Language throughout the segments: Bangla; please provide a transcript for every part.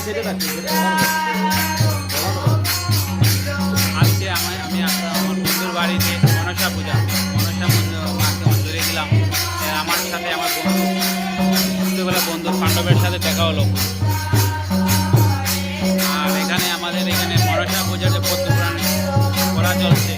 আজকে আমি আমার বন্ধুর বাড়িতে মনসা পূজা, মাকে মন্দিরে গেলাম। আমার সাথে আমার বন্ধুবেলা বন্ধু পাণ্ডবের সাথে দেখা হলো। আর আমাদের এখানে মনসা পূজার যে পদ্মপুরাণ করা চলছে।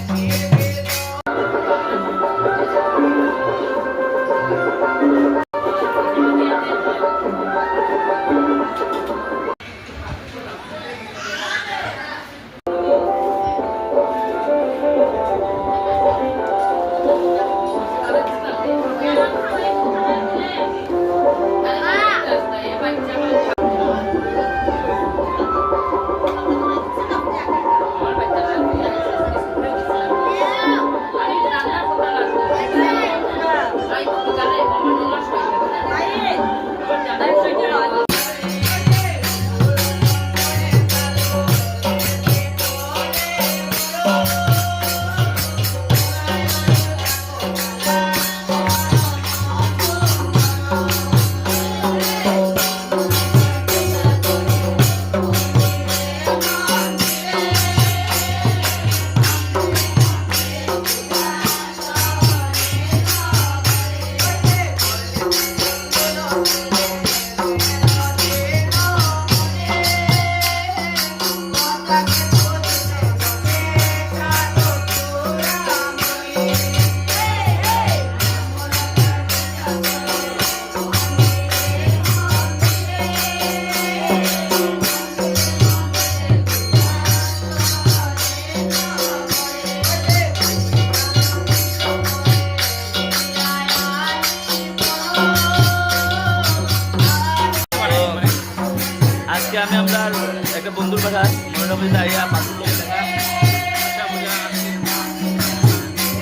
আজকে আমি আপনার একটা বন্ধুর কথা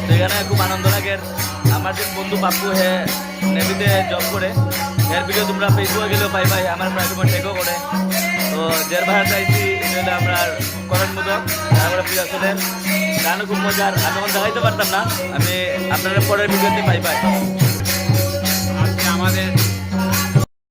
সেখানে খুব আনন্দ লাগে। আমার যে বন্ধু পাপ্পু হে নেভিতে জব করে, এর ভিডিও তোমরা ফেসবুকে গেলেও পাইবাই, আমার প্রায় টেকও করে। তো জের ভাড়া চাইছি এটা আপনার করণ মোদক, তারপরে প্রিয় ছিলেন গানও খুব মজার। আমি তখন দেখাইতে পারতাম না, আমি আপনারা পরের ভিডিওতে পাইবাই। আজকে আমাদের